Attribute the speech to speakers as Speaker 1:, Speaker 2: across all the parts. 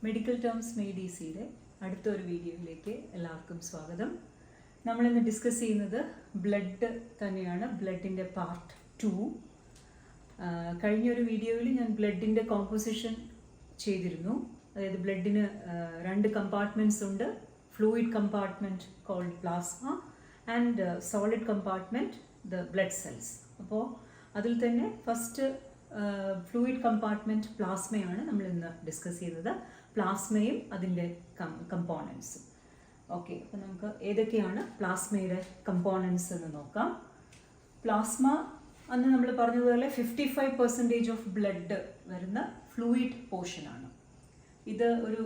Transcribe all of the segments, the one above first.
Speaker 1: Medical terms made ഈസിയുടെ അടുത്തൊരു വീഡിയോയിലേക്ക് എല്ലാവർക്കും സ്വാഗതം. നമ്മളിന്ന് ഡിസ്കസ് ചെയ്യുന്നത് ബ്ലഡ് തന്നെയാണ്, ബ്ലഡിൻ്റെ പാർട്ട് 2. കഴിഞ്ഞൊരു വീഡിയോയിൽ ഞാൻ ബ്ലഡിൻ്റെ കോമ്പോസിഷൻ ചെയ്തിരുന്നു. അതായത് ബ്ലഡിന് 2 കമ്പാർട്ട്മെൻറ്റ്സ് ഉണ്ട്. Fluid compartment called plasma and solid compartment the blood cells. അപ്പോൾ അതിൽ തന്നെ ഫസ്റ്റ് ഫ്ലൂയിഡ് കമ്പാർട്ട്മെൻറ്റ് പ്ലാസ്മയാണ് നമ്മൾ ഇന്ന് ഡിസ്കസ് ചെയ്യുന്നത്. പ്ലാസ്മയും അതിൻ്റെ കമ്പോണൻസും. ഓക്കെ, അപ്പോൾ നമുക്ക് ഏതൊക്കെയാണ് പ്ലാസ്മയുടെ കമ്പോണൻസ് എന്ന് നോക്കാം. പ്ലാസ്മ അന്ന് നമ്മൾ പറഞ്ഞതുപോലെ 55% ഓഫ് ബ്ലഡ് വരുന്ന ഫ്ലൂയിഡ് പോർഷനാണ്. ഇത് ഒരു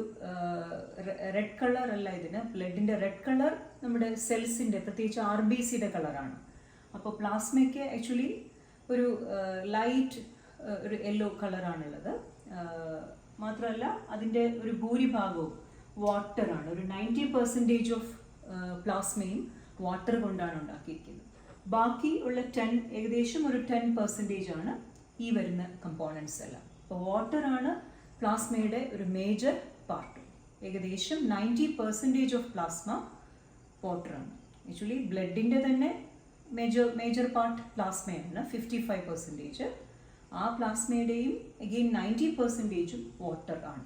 Speaker 1: റെഡ് കളർ അല്ല, ഇതിന് ബ്ലഡിൻ്റെ റെഡ് കളർ നമ്മുടെ സെൽസിൻ്റെ പ്രത്യേകിച്ച് RBCയുടെ കളറാണ്. അപ്പോൾ പ്ലാസ്മയ്ക്ക് ആക്ച്വലി ഒരു ലൈറ്റ് ഒരു യെല്ലോ കളറാണുള്ളത്. മാത്രമല്ല അതിൻ്റെ ഒരു ഭൂരിഭാഗവും വാട്ടറാണ്. ഒരു 90% ഓഫ് പ്ലാസ്മയും വാട്ടർ കൊണ്ടാണ് ഉണ്ടാക്കിയിരിക്കുന്നത്. ബാക്കി ഉള്ള ഏകദേശം ഒരു 10% ആണ് ഈ വരുന്ന കമ്പോണൻസ് എല്ലാം. അപ്പോൾ വാട്ടറാണ് പ്ലാസ്മയുടെ ഒരു മേജർ പാർട്ട്. ഏകദേശം 90% ഓഫ് പ്ലാസ്മ വാട്ടറാണ്. ആക്ച്വലി ബ്ലഡിൻ്റെ തന്നെ മേജർ പാർട്ട് പ്ലാസ്മയാണ്, 55%. ആ പ്ലാസ്മയുടെയും അഗെയിൻ 90%ഉം വാട്ടർ ആണ്.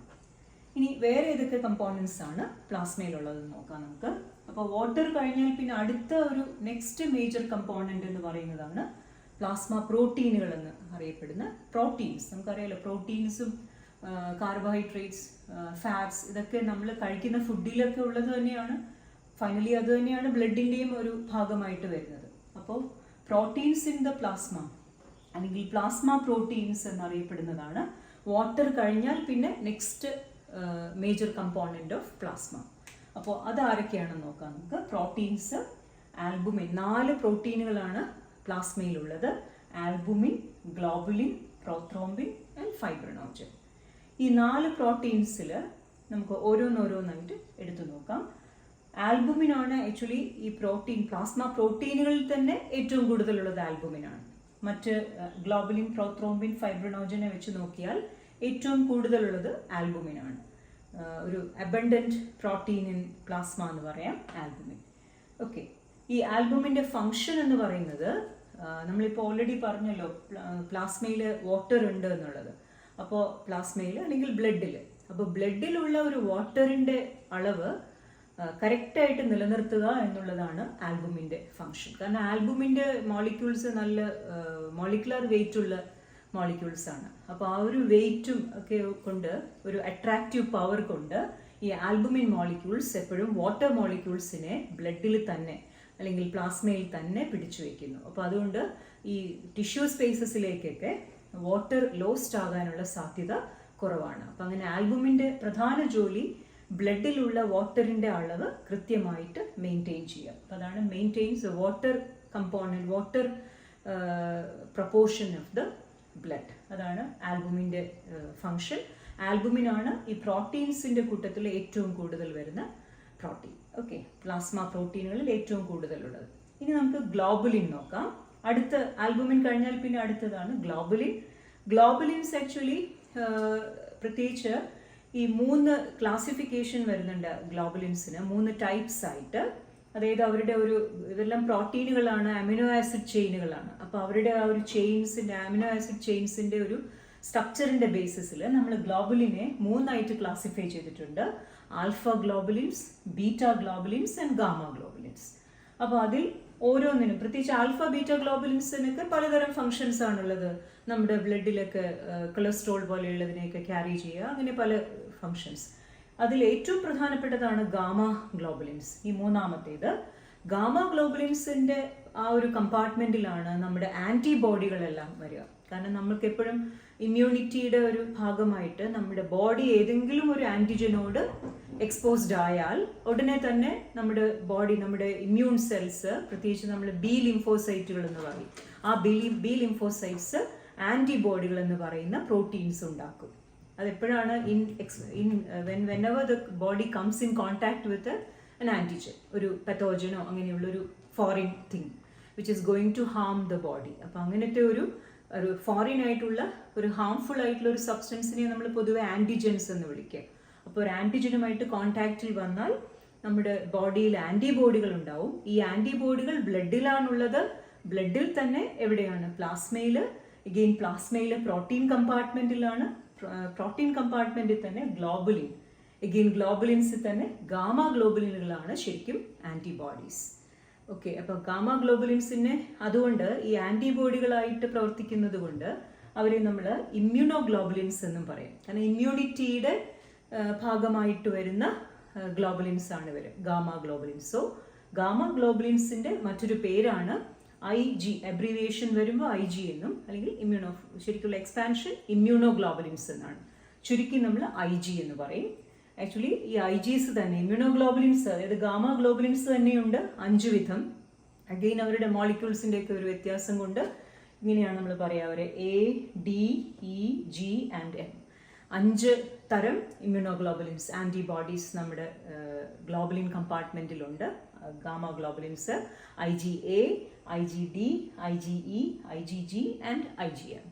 Speaker 1: ഇനി വേറെ ഏതൊക്കെ കമ്പോണൻസ് ആണ് പ്ലാസ്മയിലുള്ളതെന്ന് നോക്കാം നമുക്ക്. അപ്പോൾ വാട്ടർ കഴിഞ്ഞാൽ പിന്നെ അടുത്ത ഒരു നെക്സ്റ്റ് മേജർ കമ്പോണൻ്റ് എന്ന് പറയുന്നതാണ് പ്ലാസ്മ പ്രോട്ടീനുകൾ എന്ന് അറിയപ്പെടുന്ന പ്രോട്ടീൻസ്. നമുക്കറിയാലോ, പ്രോട്ടീൻസും കാർബോഹൈഡ്രേറ്റ്സ്, ഫാറ്റ്സ്, ഇതൊക്കെ നമ്മൾ കഴിക്കുന്ന ഫുഡിലൊക്കെ ഉള്ളത് തന്നെയാണ്. ഫൈനലി അത് തന്നെയാണ് ബ്ലഡിൻ്റെയും ഒരു ഭാഗമായിട്ട് വരുന്നത്. അപ്പോൾ പ്രോട്ടീൻസ് ഇൻ ദ പ്ലാസ്മ അല്ലെങ്കിൽ പ്ലാസ്മ പ്രോട്ടീൻസ് എന്നറിയപ്പെടുന്നതാണ് വാട്ടർ കഴിഞ്ഞാൽ പിന്നെ next major component of plasma. അപ്പോൾ അതാരൊക്കെയാണെന്ന് നോക്കാം നമുക്ക്. പ്രോട്ടീൻസ്, ആൽബുമിൻ, 4 പ്രോട്ടീനുകളാണ് പ്ലാസ്മയിലുള്ളത്. Albumin, globulin, prothrombin and fibrinogen. ഈ 4 പ്രോട്ടീൻസിൽ നമുക്ക് ഓരോന്നോരോന്നായിട്ട് എടുത്തു നോക്കാം. ആൽബുമിനാണ് ആക്ച്വലി ഈ പ്ലാസ്മ പ്രോട്ടീനുകളിൽ തന്നെ ഏറ്റവും കൂടുതലുള്ളത് ആൽബുമിനാണ്. മറ്റ് ഗ്ലോബുലിൻ, പ്രോthrombin, ഫൈബ്രിനോജനെ വെച്ച് നോക്കിയാൽ ഏറ്റവും കൂടുതലുള്ളത് ആൽബുമിനാണ്. ഒരു അബണ്ടൻറ്റ് പ്രോട്ടീൻ ഇൻ പ്ലാസ്മ എന്ന് പറയാം ആൽബുമിൻ. ഓക്കെ, ഈ ആൽബുമിൻ്റെ ഫങ്ഷൻ എന്ന് പറയുന്നത് നമ്മളിപ്പോൾ ഓൾറെഡി പറഞ്ഞല്ലോ പ്ലാസ്മയിൽ വാട്ടർ ഉണ്ട് എന്നുള്ളത്. അപ്പോൾ പ്ലാസ്മയിൽ അല്ലെങ്കിൽ ബ്ലഡിൽ, അപ്പോൾ ബ്ലഡിലുള്ള ഒരു വാട്ടറിൻ്റെ അളവ് കറക്റ്റായിട്ട് നിലനിർത്തുക എന്നുള്ളതാണ് ആൽബുമിൻ്റെ ഫങ്ഷൻ. കാരണം ആൽബുമിൻ്റെ മോളിക്യൂൾസ് നല്ല മോളിക്കുലർ വെയിറ്റ് ഉള്ള മോളിക്യൂൾസ് ആണ്. അപ്പോൾ ആ ഒരു വെയിറ്റും ഒക്കെ കൊണ്ട്, ഒരു അട്രാക്റ്റീവ് പവർ കൊണ്ട് ഈ ആൽബുമിൻ മോളിക്യൂൾസ് എപ്പോഴും വാട്ടർ മോളിക്യൂൾസിനെ ബ്ലഡിൽ തന്നെ അല്ലെങ്കിൽ പ്ലാസ്മയിൽ തന്നെ പിടിച്ചു വയ്ക്കുന്നു. അപ്പോൾ അതുകൊണ്ട് ഈ ടിഷ്യൂ സ്പേസസിലേക്കൊക്കെ വാട്ടർ ലോസ്റ്റ് ആകാനുള്ള സാധ്യത കുറവാണ്. അപ്പം അങ്ങനെ ആൽബുമിൻ്റെ പ്രധാന ജോലി ബ്ലഡിലുള്ള വാട്ടറിൻ്റെ അളവ് കൃത്യമായിട്ട് മെയിൻറ്റെയിൻ ചെയ്യുക. അപ്പോൾ അതാണ് maintains water component, water proportion of the blood. അതാണ് ആൽബുമിൻ്റെ ഫങ്ഷൻ. ആൽബുമിനാണ് ഈ പ്രോട്ടീൻസിൻ്റെ കൂട്ടത്തിൽ ഏറ്റവും കൂടുതൽ വരുന്ന പ്രോട്ടീൻ. ഓക്കെ, പ്ലാസ്മ പ്രോട്ടീനുകളിൽ ഏറ്റവും കൂടുതലുള്ളത്. ഇനി നമുക്ക് ഗ്ലോബുലിൻ നോക്കാം. അടുത്ത ആൽബുമിൻ കഴിഞ്ഞാൽ പിന്നെ അടുത്തതാണ് ഗ്ലോബുലിൻ. ഗ്ലോബുലിൻസ് ആക്ച്വലി പ്രത്യേകിച്ച് ഈ 3 ക്ലാസിഫിക്കേഷൻ വരുന്നുണ്ട് ഗ്ലോബുലിൻസിന്, 3 ടൈപ്സ് ആയിട്ട്. അതായത് അവരുടെ ഇതെല്ലാം പ്രോട്ടീനുകളാണ്, അമിനോ ആസിഡ് ചെയിനുകളാണ്. അപ്പോൾ അവരുടെ ആ ഒരു ചെയിൻസിൻ്റെ, അമിനോ ആസിഡ് ചെയിൻസിൻ്റെ ഒരു സ്ട്രക്ചറിൻ്റെ ബേസിസിൽ നമ്മൾ ഗ്ലോബുലിനെ 3 ക്ലാസിഫൈ ചെയ്തിട്ടുണ്ട്. Alpha globulins, beta globulins and gamma globulins. അപ്പോൾ അതിൽ ഓരോന്നിനും, പ്രത്യേകിച്ച് ആൽഫ ബീറ്റ ഗ്ലോബുലിൻസിനൊക്കെ പലതരം ഫങ്ഷൻസ് ആണുള്ളത്. നമ്മുടെ ബ്ലഡിലൊക്കെ കൊളസ്ട്രോൾ പോലെയുള്ളതിനെയൊക്കെ ക്യാരി ചെയ്യുക, അങ്ങനെ പല ഫങ്ഷൻസ്. അതിൽ ഏറ്റവും പ്രധാനപ്പെട്ടതാണ് ഗാമ ഗ്ലോബുലിൻസ്, ഈ 3ാമത്തേത്. ഗാമ ഗ്ലോബുലിൻസിൻ്റെ ആ ഒരു കമ്പാർട്ട്മെൻറ്റിലാണ് നമ്മുടെ ആൻറ്റിബോഡികളെല്ലാം വരിക. കാരണം നമ്മൾക്ക് എപ്പോഴും ഇമ്മ്യൂണിറ്റിയുടെ ഒരു ഭാഗമായിട്ട് നമ്മുടെ ബോഡി ഏതെങ്കിലും ഒരു ആൻറ്റിജനോട് എക്സ്പോസ്ഡ് ആയാൽ ഉടനെ തന്നെ നമ്മുടെ ബോഡി, നമ്മുടെ ഇമ്മ്യൂൺ സെൽസ്, പ്രത്യേകിച്ച് നമ്മൾ ബി ലിംഫോസൈറ്റുകൾ എന്ന് പറയും, ആ ബി ലിംഫോസൈറ്റ്സ് ആൻറ്റിബോഡികൾ എന്ന് പറയുന്ന പ്രോട്ടീൻസ് ഉണ്ടാക്കും. അതെപ്പോഴാണ് whenever the body comes in contact with an antigen, ഒരു പത്തോജനോ അങ്ങനെയുള്ളൊരു foreign thing which is going to harm the body. അപ്പോൾ അങ്ങനത്തെ ഒരു ഫോറിൻ ആയിട്ടുള്ള ഒരു ഹാംഫുൾ ആയിട്ടുള്ള ഒരു സബ്സ്റ്റൻസിനെ നമ്മൾ പൊതുവെ ആൻറ്റിജൻസ് എന്ന് വിളിക്കുക. അപ്പോൾ ഒരു ആൻറ്റിജനുമായിട്ട് കോൺടാക്റ്റിൽ വന്നാൽ നമ്മുടെ ബോഡിയിൽ ആൻറ്റിബോഡികൾ ഉണ്ടാവും. ഈ ആൻറ്റിബോഡികൾ ബ്ലഡിലാണുള്ളത്. ബ്ലഡിൽ തന്നെ എവിടെയാണ്? പ്ലാസ്മയിൽ. എഗെയിൻ പ്ലാസ്മയിൽ പ്രോട്ടീൻ കമ്പാർട്ട്മെൻറ്റിലാണ്. പ്രോട്ടീൻ കമ്പാർട്ട്മെൻറ്റിൽ തന്നെ ഗ്ലോബുലിൻ. എഗെയിൻ ഗ്ലോബുലിൻസിൽ തന്നെ ഗാമ ഗ്ലോബുലിനുകളാണ് ശരിക്കും ആൻറ്റിബോഡീസ്. ഓക്കെ, അപ്പോൾ ഗാമ ഗ്ലോബുലിൻസിനെ അതുകൊണ്ട് ഈ ആൻറ്റിബോഡികളായിട്ട് പ്രവർത്തിക്കുന്നത് കൊണ്ട് അവരെ നമ്മൾ ഇമ്മ്യൂണോ ഗ്ലോബുലിൻസ് എന്നും പറയും. കാരണം ഇമ്മ്യൂണിറ്റിയുടെ ഭാഗമായിട്ട് വരുന്ന ഗ്ലോബുലിൻസ് ആണ് ഇവർ, ഗാമ ഗ്ലോബുലിൻസ്. സോ ഗാമ ഗ്ലോബുലിൻസിൻ്റെ മറ്റൊരു പേരാണ് IG. അബ്രീവിയേഷൻ വരുമ്പോൾ IG എന്നും, അല്ലെങ്കിൽ ഇമ്മ്യൂണോ, ശരിക്കുള്ള എക്സ്പാൻഷൻ ഇമ്മ്യൂണോ ഗ്ലോബുലിൻസ് എന്നാണ്. ചുരുക്കി നമ്മൾ IG എന്ന് പറയും. ആക്ച്വലി ഈ IGs തന്നെ ഇമ്മ്യൂണോ ഗ്ലോബുലിൻസ്, അതായത് ഗാമ ഗ്ലോബുലിൻസ് തന്നെയുണ്ട് 5 വിധം. അഗെയിൻ അവരുടെ മോളിക്യൂൾസിൻ്റെ ഒക്കെ ഒരു വ്യത്യാസം കൊണ്ട് ഇങ്ങനെയാണ് നമ്മൾ പറയുക അവരെ A, D, E, G and M. 5 തരം ഇമ്മ്യൂണോഗ്ലോബുലിൻസ് ആൻറ്റിബോഡീസ് നമ്മുടെ ഗ്ലോബുലിൻ കമ്പാർട്ട്മെൻറ്റിലുണ്ട്. Gamma globulins IgA, IgD, IgE, IgG and IgM.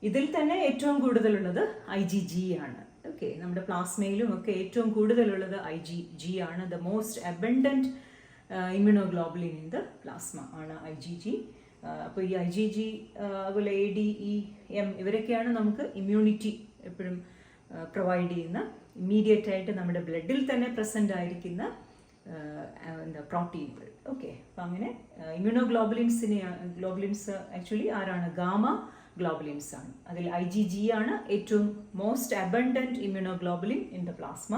Speaker 1: ഇതിൽ തന്നെ ഏറ്റവും കൂടുതലുള്ളത് IgG ആണ്. ഓക്കെ, നമ്മുടെ പ്ലാസ്മയിലും ഒക്കെ ഏറ്റവും കൂടുതലുള്ളത് IgG ആണ്. The most abundant immunoglobulin in the plasma ആണ് IgG. അപ്പോൾ ഈ IgG അതുപോലെ ADEM ഇവരൊക്കെയാണ് നമുക്ക് ഇമ്മ്യൂണിറ്റി എപ്പോഴും പ്രൊവൈഡ് ചെയ്യുന്ന, ഇമ്മീഡിയറ്റ് ആയിട്ട് നമ്മുടെ ബ്ലഡിൽ തന്നെ പ്രസൻ്റ് ആയിരിക്കുന്ന പ്രോട്ടീനുകൾ. ഓക്കെ, അപ്പം അങ്ങനെ ഗ്ലോബുലിൻസ് ആക്ച്വലി ആരാണ്? ഗാമ ഗ്ലോബുലിൻസ് ആണ്. അതിൽ IgG ആണ് ഏറ്റവും most abundant immunoglobulin in the plasma.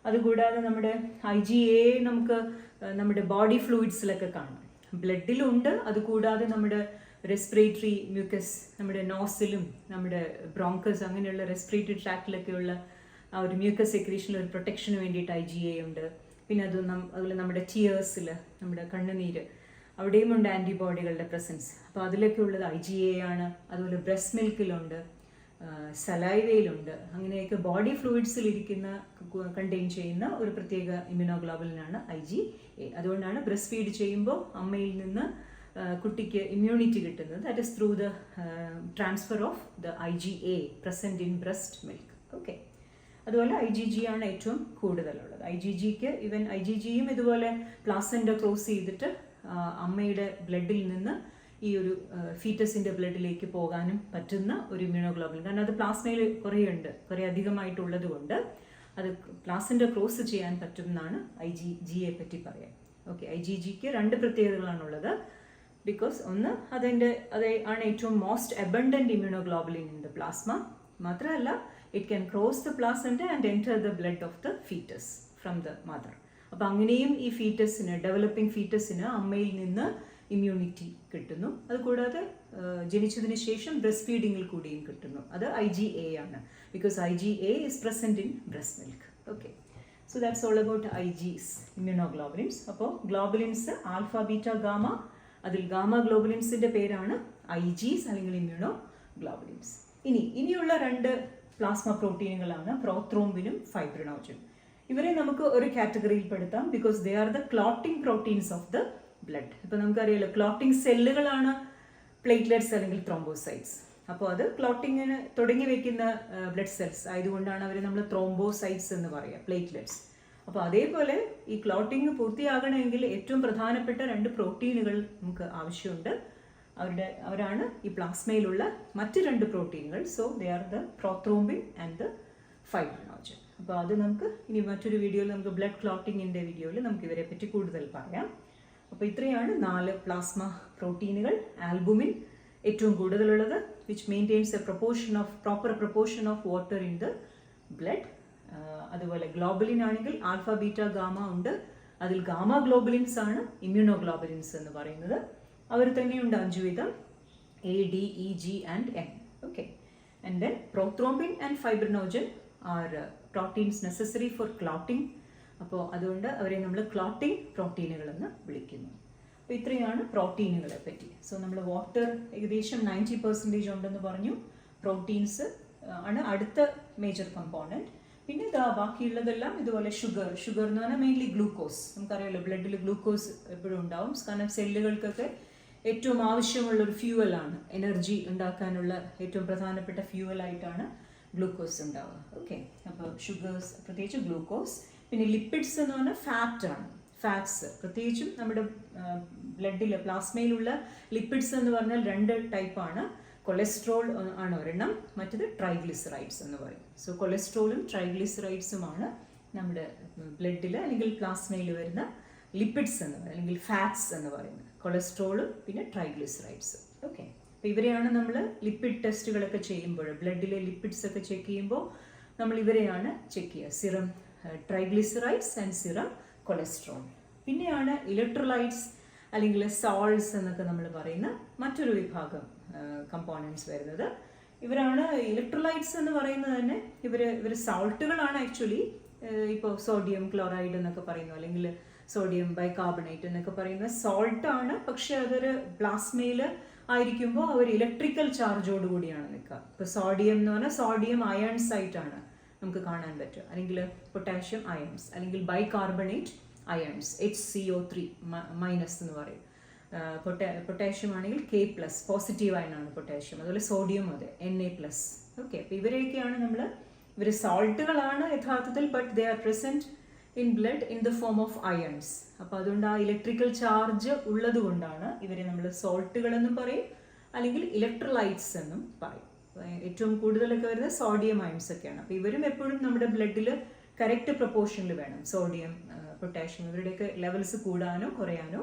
Speaker 1: അതുകൂടാതെ നമ്മുടെ IgA നമുക്ക് നമ്മുടെ ബോഡി ഫ്ലൂയിഡ്സിലൊക്കെ കാണാം, ബ്ലഡിലുണ്ട്. അതുകൂടാതെ നമ്മുടെ റെസ്പിറേറ്ററി മ്യൂക്കസ്, നമ്മുടെ നോസിലും നമ്മുടെ ബ്രോങ്കസ് അങ്ങനെയുള്ള റെസ്പിറേറ്ററി ട്രാക്റ്റിലൊക്കെയുള്ള ആ ഒരു മ്യൂക്കസ് സെക്രീഷനിൽ ഒരു പ്രൊട്ടക്ഷന് വേണ്ടിയിട്ട് IgA ഉണ്ട്. പിന്നെ അതുപോലെ നമ്മുടെ ടിയേഴ്സിൽ, നമ്മുടെ കണ്ണുനീര്, അവിടെയും ഉണ്ട് ആൻറ്റിബോഡികളുടെ പ്രസൻസ്. അപ്പോൾ അതിലൊക്കെ ഉള്ളത് IgA ആണ്. അതുപോലെ ബ്രസ്റ്റ് മിൽക്കിലുണ്ട്, സലൈവയിലുണ്ട്. അങ്ങനെയൊക്കെ ബോഡി ഫ്ലൂയിഡ്സിലിരിക്കുന്ന കണ്ടെയ്ൻ ചെയ്യുന്ന ഒരു പ്രത്യേക ഇമ്മ്യൂണോഗ്ലോബുലിനാണ് IgA. അതുകൊണ്ടാണ് ബ്രസ്റ്റ് ഫീഡ് ചെയ്യുമ്പോൾ അമ്മയിൽ നിന്ന് കുട്ടിക്ക് ഇമ്മ്യൂണിറ്റി കിട്ടുന്നത്. That is through the transfer of the IgA present in breast milk. Okay, അതുപോലെ IgG ആണ് ഏറ്റവും കൂടുതലുള്ളത്. IgGക്ക് ഈവൻ IgGയും ഇതുപോലെ പ്ലാസൻ്റ ക്രോസ് ചെയ്തിട്ട് അമ്മയുടെ ബ്ലഡിൽ നിന്ന് ഈ ഒരു ഫീറ്റസിൻ്റെ ബ്ലഡിലേക്ക് പോകാനും പറ്റുന്ന ഒരു ഇമ്മ്യൂണോഗ്ലോബുലിൻ. കാരണം അത് പ്ലാസ്മയിൽ കുറേ അധികമായിട്ടുള്ളത് കൊണ്ട് അത് പ്ലാസൻ്റ ക്രോസ് ചെയ്യാൻ പറ്റും എന്നാണ് IgGയെ പറ്റി പറയാം. ഓക്കെ, IgGക്ക് 2 പ്രത്യേകതകളാണുള്ളത്. ബിക്കോസ് ഒന്ന് ആണ് ഏറ്റവും most abundant immunoglobulin in the plasma. മാത്രമല്ല it can cross the placenta and enter the blood of the foetus from the mother. അപ്പോൾ അങ്ങനെയും ഈ ഫീറ്റസിന്, ഡെവലപ്പിംഗ് ഫീറ്റസിന് അമ്മയിൽ നിന്ന് ഇമ്മ്യൂണിറ്റി കിട്ടുന്നു. അതുകൂടാതെ ജനിച്ചതിന് ശേഷം ബ്രസ്റ്റ് ഫീഡിങ്ങിൽ കൂടിയും കിട്ടുന്നു. അത് IgA ആണ്. Because IgA is present in breast milk. Okay, so that's all about IGs, immunoglobulins. അപ്പോൾ ഗ്ലോബുലിൻസ് ആൽഫ, ബീറ്റ, ഗാമ. അതിൽ ഗാമ ഗ്ലോബുലിൻസിൻ്റെ പേരാണ് IGs അല്ലെങ്കിൽ ഇമ്മ്യൂണോ ഗ്ലോബുലിൻസ്. ഇനിയുള്ള 2 പ്ലാസ്മ പ്രോട്ടീനുകളാണ് പ്രോത്രോംബിനും ഫൈബ്രിനോജനും. ഇവരെ നമുക്ക് ഒരു കാറ്റഗറിയിൽ പെടുത്താം. Because they are the clotting proteins of the blood. ഇപ്പോൾ നമുക്കറിയാലോ ക്ലോട്ടിംഗ് സെല്ലുകളാണ് പ്ലേറ്റ്ലെറ്റ്സ് അല്ലെങ്കിൽ ത്രോംബോസൈറ്റ്സ്. അപ്പോൾ അത് ക്ലോട്ടിങ്ങിന് തുടങ്ങി വെക്കുന്ന ബ്ലഡ് സെൽസ് ആയതുകൊണ്ടാണ് അവർ നമ്മൾ ത്രോംബോസൈറ്റ്സ് എന്ന് പറയുക, പ്ലേറ്റ്ലെറ്റ്സ്. അപ്പോൾ അതേപോലെ ഈ ക്ലോട്ടിങ് പൂർത്തിയാകണമെങ്കിൽ ഏറ്റവും പ്രധാനപ്പെട്ട 2 പ്രോട്ടീനുകൾ നമുക്ക് ആവശ്യമുണ്ട്. അവരാണ് ഈ പ്ലാസ്മയിലുള്ള മറ്റ് 2 പ്രോട്ടീനുകൾ. So they are the prothrombin and the fibrinogen. അപ്പോൾ അത് നമുക്ക് ഇനി മറ്റൊരു വീഡിയോയിൽ, നമുക്ക് ബ്ലഡ് ക്ലോട്ടിങ്ങിൻ്റെ വീഡിയോയിൽ നമുക്ക് ഇവരെ പറ്റി കൂടുതൽ പറയാം. അപ്പോൾ ഇത്രയാണ് 4 പ്ലാസ്മ പ്രോട്ടീനുകൾ. ആൽബുമിൻ ഏറ്റവും കൂടുതലുള്ളത്, which maintains A proper proportion of water in the blood. അതുപോലെ ഗ്ലോബുലിൻ ആണെങ്കിൽ ആൽഫ, ബീറ്റ, ഗാമ ഉണ്ട്. അതിൽ ഗാമ ഗ്ലോബുലിൻസ് ആണ് ഇമ്മ്യൂണോഗ്ലോബുലിൻസ് എന്ന് പറയുന്നത്. അവർ തന്നെയുണ്ട് 5 വിധം, A, D, E, G and M. Okay, and then prothrombin and fibrinogen R proteins necessary four clotting. അപ്പോൾ അതുകൊണ്ട് അവരെ നമ്മൾ ക്ലോട്ടിംഗ് പ്രോട്ടീനുകൾ എന്ന് വിളിക്കുന്നു. അപ്പോൾ ഇത്രയാണ് പ്രോട്ടീനുകളെ പറ്റി. സോ നമ്മൾ വാട്ടർ ഏകദേശം 90% ഉണ്ടെന്ന് പറഞ്ഞു. പ്രോട്ടീൻസ് ആണ് അടുത്ത മേജർ കമ്പോണൻറ്റ്. പിന്നെ ബാക്കിയുള്ളതെല്ലാം ഇതുപോലെ ഷുഗർ എന്ന് പറഞ്ഞാൽ മെയിൻലി ഗ്ലൂക്കോസ്. നമുക്കറിയാമല്ലോ ബ്ലഡിൽ ഗ്ലൂക്കോസ് എപ്പോഴും ഉണ്ടാവും. കാരണം സെല്ലുകൾക്കൊക്കെ ഏറ്റവും ആവശ്യമുള്ളൊരു ഫ്യൂവലാണ്, എനർജി ഉണ്ടാക്കാനുള്ള ഏറ്റവും പ്രധാനപ്പെട്ട ഫ്യൂവലായിട്ടാണ് ഗ്ലൂക്കോസ് ഉണ്ടാവുക. ഓക്കെ, അപ്പോൾ ഷുഗേഴ്സ് പ്രത്യേകിച്ച് ഗ്ലൂക്കോസ്. പിന്നെ ലിപ്പിഡ്സ് എന്ന് പറഞ്ഞാൽ ഫാറ്റാണ്. ഫാറ്റ്സ് പ്രത്യേകിച്ചും നമ്മുടെ ബ്ലഡിൽ പ്ലാസ്മയിലുള്ള ലിപ്പിഡ്സ് എന്ന് പറഞ്ഞാൽ 2 ടൈപ്പാണ്. കൊളസ്ട്രോൾ ആണ് ഒരെണ്ണം, മറ്റത് ട്രൈഗ്ലിസറൈഡ്സ് എന്ന് പറയും. സോ കൊളസ്ട്രോളും ട്രൈഗ്ലിസറൈഡ്സുമാണ് നമ്മുടെ ബ്ലഡിൽ അല്ലെങ്കിൽ പ്ലാസ്മയിൽ വരുന്ന ലിപ്പിഡ്സ് എന്ന് പറയുന്നത്, അല്ലെങ്കിൽ ഫാറ്റ്സ് എന്ന് പറയുന്നത്. കൊളസ്ട്രോളും പിന്നെ ട്രൈഗ്ലിസറൈഡ്സ്. ഓക്കെ, അപ്പോൾ ഇവരെയാണ് നമ്മൾ ലിപ്പിഡ് ടെസ്റ്റുകളൊക്കെ ചെയ്യുമ്പോൾ, ബ്ലഡിലെ ലിപ്പിഡ്സ് ഒക്കെ ചെക്ക് ചെയ്യുമ്പോൾ നമ്മൾ ഇവരെയാണ് ചെക്ക് ചെയ്യുക. Serum triglycerides and serum cholesterol. പിന്നെയാണ് ഇലക്ട്രോലൈറ്റ്സ് അല്ലെങ്കിൽ സോൾട്സ് എന്നൊക്കെ നമ്മൾ പറയുന്ന മറ്റൊരു വിഭാഗം കമ്പോണൻസ് വരുന്നത്. ഇവരാണ് ഇലക്ട്രോലൈറ്റ്സ് എന്ന് പറയുന്നത് തന്നെ. ഇവർ സോൾട്ടുകളാണ് ആക്ച്വലി. ഇപ്പോൾ സോഡിയം ക്ലോറൈഡ് എന്നൊക്കെ പറയുന്നു, അല്ലെങ്കിൽ സോഡിയം ബൈകാർബണേറ്റ് എന്നൊക്കെ പറയുന്ന സോൾട്ടാണ്. പക്ഷെ അതൊരു പ്ലാസ്മയിൽ ആയിരിക്കുമ്പോൾ അവർ ഇലക്ട്രിക്കൽ ചാർജോട് കൂടിയാണ് നിൽക്കുക. ഇപ്പോൾ സോഡിയം എന്ന് പറഞ്ഞാൽ സോഡിയം അയൺസ് ആയിട്ടാണ് നമുക്ക് കാണാൻ പറ്റുക, അല്ലെങ്കിൽ പൊട്ടാഷ്യം അയൺസ്, അല്ലെങ്കിൽ ബൈകാർബണേറ്റ് അയൺസ് HCO3 മൈനസ് എന്ന് പറയും. പൊട്ടാഷ്യം ആണെങ്കിൽ K+, പോസിറ്റീവ് അയണാണ് പൊട്ടാഷ്യം. അതുപോലെ സോഡിയം അതെ Na+. ഓക്കെ, അപ്പോൾ ഇവരെയൊക്കെയാണ് ഇവർ സോൾട്ടുകളാണ് യഥാർത്ഥത്തിൽ, but they are present in blood in the form of ions. അപ്പോൾ അതുകൊണ്ട് ആ ഇലക്ട്രിക്കൽ ചാർജ് ഉള്ളത് കൊണ്ടാണ് ഇവരെ നമ്മൾ സോൾട്ടുകളെന്നും പറയും, അല്ലെങ്കിൽ ഇലക്ട്രോലൈറ്റ്സ് എന്നും പറയും. ഏറ്റവും കൂടുതലൊക്കെ വരുന്നത് സോഡിയം അയൺസ് ഒക്കെയാണ്. അപ്പോൾ ഇവരും എപ്പോഴും നമ്മുടെ ബ്ലഡിൽ കറക്റ്റ് പ്രൊപ്പോർഷനിൽ വേണം. സോഡിയം പൊട്ടാഷ്യം ഇവരുടെയൊക്കെ ലെവൽസ് കൂടാനോ കുറയാനോ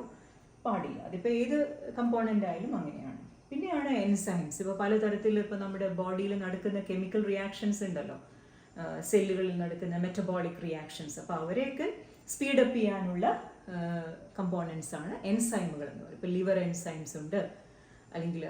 Speaker 1: പാടില്ല. അതിപ്പോൾ ഏത് കമ്പോണൻ്റ് ആയാലും അങ്ങനെയാണ്. പിന്നെയാണ് എൻസൈംസ്. ഇപ്പോൾ പലതരത്തിൽ ഇപ്പോൾ നമ്മുടെ ബോഡിയിൽ നടക്കുന്ന കെമിക്കൽ റിയാക്ഷൻസ് ഉണ്ടല്ലോ, സെല്ലുകളിൽ നടക്കുന്ന മെറ്റബോളിക് റിയാക്ഷൻസ്. അപ്പോൾ അവരെയൊക്കെ സ്പീഡപ്പ് ചെയ്യാനുള്ള കമ്പോണൻസ് ആണ് എൻസൈമുകൾ എന്ന് പറയും. ഇപ്പോൾ ലിവർ എൻസൈംസ് ഉണ്ട്, അല്ലെങ്കിൽ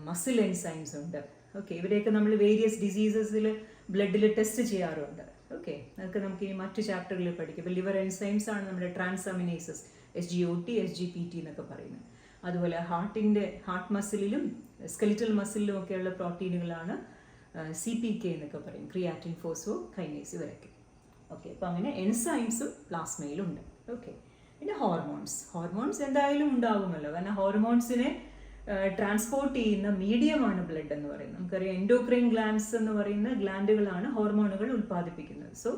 Speaker 1: മസിൽ എൻസൈംസ് ഉണ്ട്. ഓക്കെ, ഇവരെയൊക്കെ നമ്മൾ വേരിയസ് ഡിസീസസിൽ ബ്ലഡിൽ ടെസ്റ്റ് ചെയ്യാറുണ്ട്. ഓക്കെ, അതൊക്കെ നമുക്ക് ഈ മറ്റ് ചാപ്റ്ററുകളിൽ പഠിക്കും. ഇപ്പോൾ ലിവർ എൻസൈംസ് ആണ് നമ്മുടെ ട്രാൻസാമിനേസസ്, SGOT, SGPT എന്നൊക്കെ പറയുന്നത്. അതുപോലെ ഹാർട്ട് മസിലിലും സ്കെലിറ്റൽ മസിലിലും ഒക്കെയുള്ള പ്രോട്ടീനുകളാണ് CPK എന്നൊക്കെ പറയും, ക്രിയാറ്റിൻ ഫോസ്ഫോ കൈനേസ് ഇവരൊക്കെ. ഓക്കെ, അപ്പോൾ അങ്ങനെ എൻസൈംസും പ്ലാസ്മയിലുണ്ട്. ഓക്കെ, പിന്നെ ഹോർമോൺസ് എന്തായാലും ഉണ്ടാകുമല്ലോ, കാരണം ഹോർമോൺസിനെ ട്രാൻസ്പോർട്ട് ചെയ്യുന്ന മീഡിയമാണ് ബ്ലഡ് എന്ന് പറയുന്നത്. നമുക്കറിയാം എൻഡോക്രൈൻ ഗ്ലാൻഡ്സ് എന്ന് പറയുന്ന ഗ്ലാൻഡുകളാണ് ഹോർമോണുകൾ ഉൽപ്പാദിപ്പിക്കുന്നത്. സോ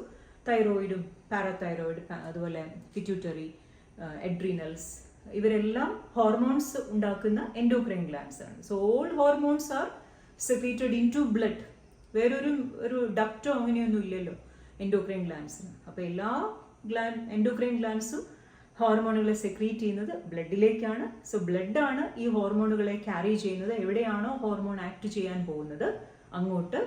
Speaker 1: തൈറോയിഡും പാരാതൈറോയിഡ്, അതുപോലെ പിറ്റ്യൂട്ടറി, എഡ്രീനൽസ്, ഇവരെല്ലാം ഹോർമോൺസ് ഉണ്ടാക്കുന്ന എൻഡോക്രൈൻ ഗ്ലാൻഡ്സ് ആണ്. So all hormones are secreted into blood. വേറൊരു ഡക്റ്റോ അങ്ങനെയൊന്നും ഇല്ലല്ലോ എൻഡോക്രൈൻ ഗ്ലാൻഡ്സിന്. അപ്പോൾ എല്ലാ എൻഡോക്രൈൻ ഗ്ലാൻഡ്സും ഹോർമോണുകളെ സെക്രീറ്റ് ചെയ്യുന്നത് ബ്ലഡിലേക്കാണ്. സോ ബ്ലഡാണ് ഈ ഹോർമോണുകളെ ക്യാരി ചെയ്യുന്നത്. എവിടെയാണോ ഹോർമോൺ ആക്ട് ചെയ്യാൻ പോകുന്നത് അങ്ങോട്ട്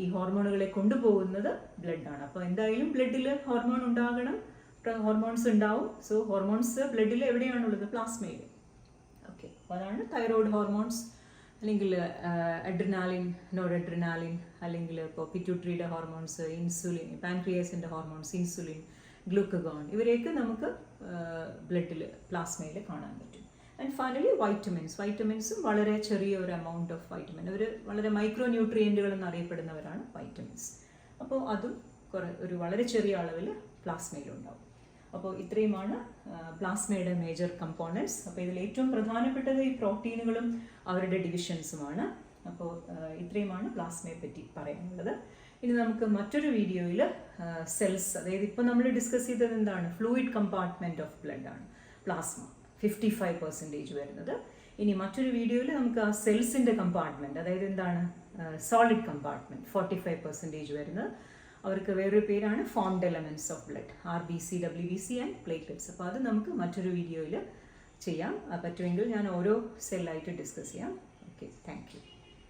Speaker 1: ഈ ഹോർമോണുകളെ കൊണ്ടുപോകുന്നത് ബ്ലഡാണ്. അപ്പോൾ എന്തായാലും ബ്ലഡിൽ ഹോർമോൺ ഉണ്ടാകണം, ഹോർമോൺസ് ഉണ്ടാവും. സോ ഹോർമോൺസ് ബ്ലഡിൽ എവിടെയാണുള്ളത്? പ്ലാസ്മയിൽ. ഓക്കെ, അപ്പോൾ അതാണ് തൈറോയ്ഡ് ഹോർമോൺസ്, അല്ലെങ്കിൽ അഡ്രിനാലിൻ, നോർ അഡ്രിനാലിൻ, അല്ലെങ്കിൽ ഇപ്പോൾ പിറ്റ്യൂട്ടറിയുടെ ഹോർമോൺസ്, ഇൻസുലിൻ, പാൻക്രിയാസിൻ്റെ ഹോർമോൺസ്, ഇൻസുലിൻ, ഗ്ലൂക്കഗോൺ, ഇവരെയൊക്കെ നമുക്ക് ബ്ലഡിൽ പ്ലാസ്മയിൽ കാണാൻ പറ്റും. ആൻഡ് ഫൈനലി വൈറ്റമിൻസും വളരെ ചെറിയ ഒരു എമൗണ്ട് ഓഫ് വൈറ്റമിൻ, അവർ വളരെ മൈക്രോ ന്യൂട്രിയൻറ്റുകൾ എന്നറിയപ്പെടുന്നവരാണ് വൈറ്റമിൻസ്. അപ്പോൾ അതും ഒരു വളരെ ചെറിയ അളവിൽ പ്ലാസ്മയിലുണ്ടാവും. അപ്പോൾ ഇത്രയുമാണ് പ്ലാസ്മയുടെ മേജർ കമ്പോണൻറ്റ്സ്. അപ്പോൾ ഇതിൽ ഏറ്റവും പ്രധാനപ്പെട്ടത് ഈ പ്രോട്ടീനുകളും അവരുടെ ഡിവിഷൻസുമാണ്. അപ്പോൾ ഇത്രയുമാണ് പ്ലാസ്മയെ പറ്റി പറയാനുള്ളത്. ഇനി നമുക്ക് മറ്റൊരു വീഡിയോയിൽ സെൽസ്, അതായത് ഇപ്പോൾ നമ്മൾ ഡിസ്കസ് ചെയ്തത് എന്താണ്? ഫ്ലൂയിഡ് കമ്പാർട്ട്മെൻറ്റ് ഓഫ് ബ്ലഡ് ആണ് പ്ലാസ്മ, 55% വരുന്നത്. ഇനി മറ്റൊരു വീഡിയോയിൽ നമുക്ക് ആ സെൽസിൻ്റെ കമ്പാർട്ട്മെൻറ്റ്, അതായത് എന്താണ് സോളിഡ് കമ്പാർട്ട്മെൻറ്റ്, 45% വരുന്നത്. അവർക്ക് വേറൊരു പേരാണ് formed elements of blood, RBC, WBC and platelets. അപ്പോൾ അത് നമുക്ക് മറ്റൊരു വീഡിയോയിൽ ചെയ്യാം. പറ്റുമെങ്കിൽ ഞാൻ ഓരോ സെല്ലായിട്ട് ഡിസ്കസ് ചെയ്യാം. Okay, thank you.